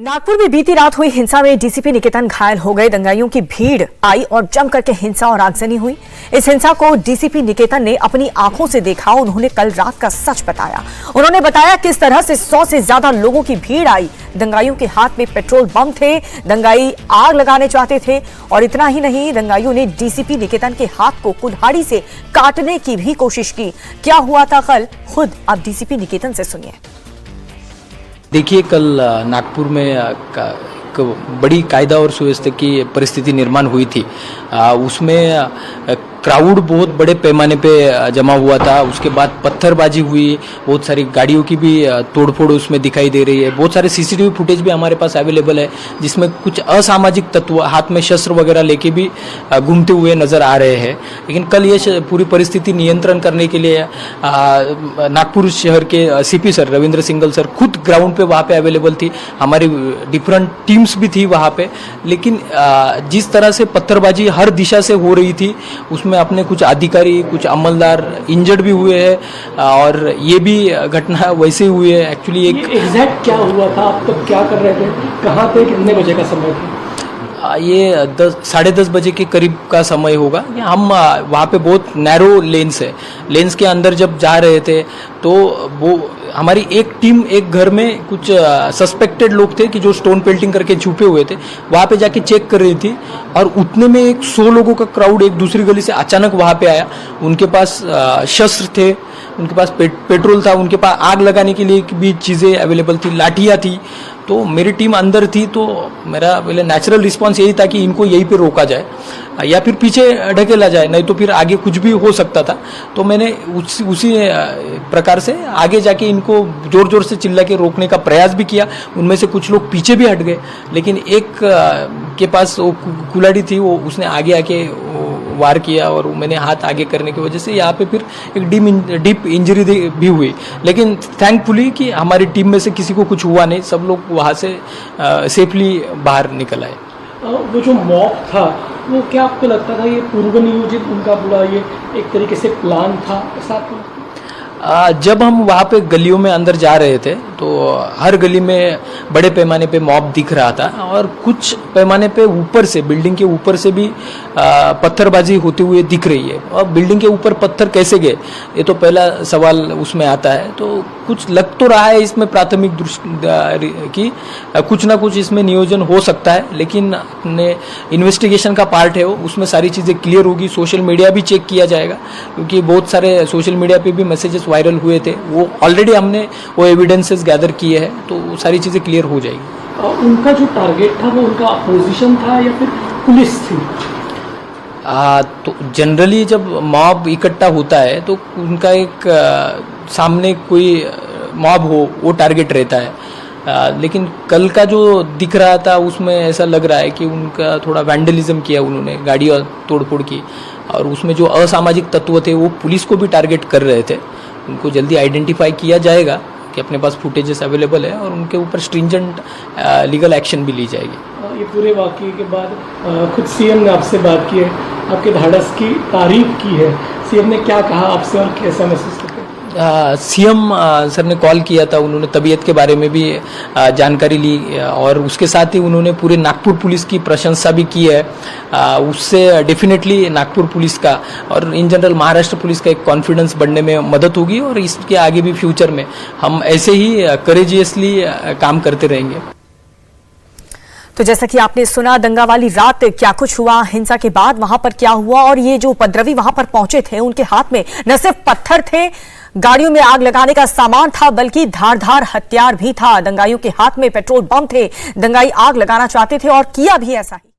नागपुर में बीती रात हुई हिंसा में डीसीपी निकेतन घायल हो गए। दंगाइयों की भीड़ आई और जम करके हिंसा और आगजनी हुई। इस हिंसा को डीसीपी निकेतन ने अपनी आंखों से देखा। उन्होंने कल रात का सच बताया। उन्होंने बताया किस तरह से 100 से ज्यादा लोगों की भीड़ आई। दंगाइयों के हाथ में पेट्रोल बम थे। दंगाई आग लगाने चाहते थे और इतना ही नहीं, दंगाइयों ने डीसीपी निकेतन के हाथ को कुल्हाड़ी से काटने की भी कोशिश की। क्या हुआ था कल, खुद अब डीसीपी निकेतन से सुनिए। देखिए, कल नागपुर में एक बड़ी कायदा और सुव्यवस्था की परिस्थिति निर्माण हुई थी। उसमें क्राउड बहुत बड़े पैमाने पे जमा हुआ था। उसके बाद पत्थरबाजी हुई, बहुत सारी गाड़ियों की भी तोड़फोड़ उसमें दिखाई दे रही है। बहुत सारे सीसीटीवी फुटेज भी हमारे पास अवेलेबल है, जिसमें कुछ असामाजिक तत्व हाथ में शस्त्र वगैरह लेके भी घूमते हुए नजर आ रहे हैं। लेकिन कल ये पूरी परिस्थिति नियंत्रण करने के लिए नागपुर शहर के CP sir Ravindra single sir खुद ग्राउंड पे वहाँ पे अवेलेबल थी। हमारी डिफरेंट टीम्स भी थी वहाँ पे। लेकिन जिस तरह से पत्थरबाजी हर दिशा से हो रही थी, उसमें अपने कुछ अधिकारी, कुछ अमलदार इंजर्ड भी हुए हैं और ये भी घटना वैसे ही हुई है। एक्चुअली एक एग्जैक्ट क्या हुआ था, आप तब क्या कर रहे थे, कहाँ पे, कितने बजे का समय था? ये 10-10:30 बजे के करीब का समय होगा। हम वहाँ पे बहुत नैरो लेन्स है, लेन्स के अंदर जब जा रहे थे तो वो हमारी एक टीम एक घर में कुछ सस्पेक्टेड लोग थे कि जो स्टोन पेल्टिंग करके छुपे हुए थे, वहाँ पे जाके चेक कर रही थी और उतने में एक 100 लोगों का क्राउड एक दूसरी गली से अचानक वहाँ पे आया। उनके पास शस्त्र थे, उनके पास पेट्रोल था, उनके पास आग लगाने के लिए भी चीज़ें अवेलेबल थी, लाठियाँ थी। तो मेरी टीम अंदर थी, तो मेरा पहले नेचुरल रिस्पांस यही था कि इनको यहीं पे रोका जाए या फिर पीछे ढकेला जाए, नहीं तो फिर आगे कुछ भी हो सकता था। तो मैंने उसी प्रकार से आगे जाके इनको जोर जोर से चिल्ला के रोकने का प्रयास भी किया। उनमें से कुछ लोग पीछे भी हट गए, लेकिन एक के पास वो कुल्हाड़ी थी, वो उसने आगे आके वार किया और मैंने हाथ आगे करने की वजह से यहाँ पे फिर एक डीप इंजरी भी हुई। लेकिन थैंकफुली कि हमारी टीम में से किसी को कुछ हुआ नहीं, सब लोग वहाँ से सेफली बाहर निकल आए। वो जो मॉब था, वो क्या आपको लगता था ये पूर्व नियोजित उनका पूरा ये एक तरीके से प्लान था ऐसा? जब हम वहाँ पे गलियों में अंदर जा रहे थे तो हर गली में बड़े पैमाने पे मॉब दिख रहा था और कुछ पैमाने पे ऊपर से, बिल्डिंग के ऊपर से भी पत्थरबाजी होते हुए दिख रही है। और बिल्डिंग के ऊपर पत्थर कैसे गए, ये तो पहला सवाल उसमें आता है। तो कुछ लग तो रहा है इसमें प्राथमिक दृष्टि की कुछ ना कुछ इसमें नियोजन हो सकता है, लेकिन अपने इन्वेस्टिगेशन का पार्ट है वो, उसमें सारी चीज़ें क्लियर होगी। सोशल मीडिया भी चेक किया जाएगा, क्योंकि बहुत सारे सोशल मीडिया पे भी मैसेजेस वायरल हुए थे, वो ऑलरेडी हमने वो एविडेंसेस गैदर किए हैं, तो सारी चीज़ें क्लियर हो जाएगी। उनका जो टारगेट था वो उनका अपोजिशन था या फिर पुलिस थी? तो जनरली जब मॉब इकट्ठा होता है तो उनका एक सामने कोई मॉब हो वो टारगेट रहता है। लेकिन कल का जो दिख रहा था उसमें ऐसा लग रहा है कि उनका थोड़ा वैंडलिज्म किया उन्होंने, गाड़ियाँ तोड़फोड़ की, और उसमें जो असामाजिक तत्व थे वो पुलिस को भी टारगेट कर रहे थे। उनको जल्दी आइडेंटिफाई किया जाएगा कि अपने पास फुटेजेस अवेलेबल है और उनके ऊपर स्ट्रिंजेंट लीगल एक्शन भी ली जाएगी। ये पूरे वाक़ये के बाद खुद सीएम ने आपसे बात की है, आपके धाड़स की तारीफ की है। सीएम ने क्या कहा आपसे और कैसा महसूस करते? सीएम सर ने कॉल किया था, उन्होंने तबीयत के बारे में भी जानकारी ली और उसके साथ ही उन्होंने पूरे नागपुर पुलिस की प्रशंसा भी की है। उससे डेफिनेटली नागपुर पुलिस का और इन जनरल महाराष्ट्र पुलिस का एक कॉन्फिडेंस बढ़ने में मदद होगी और इसके आगे भी फ्यूचर में हम ऐसे ही करेजियसली काम करते रहेंगे। तो जैसा कि आपने सुना, दंगा वाली रात क्या कुछ हुआ, हिंसा के बाद वहां पर क्या हुआ, और ये जो उपद्रवी वहां पर पहुंचे थे उनके हाथ में न सिर्फ पत्थर थे, गाड़ियों में आग लगाने का सामान था, बल्कि धारदार हथियार भी था। दंगाइयों के हाथ में पेट्रोल बम थे। दंगाई आग लगाना चाहते थे और किया भी ऐसा ही।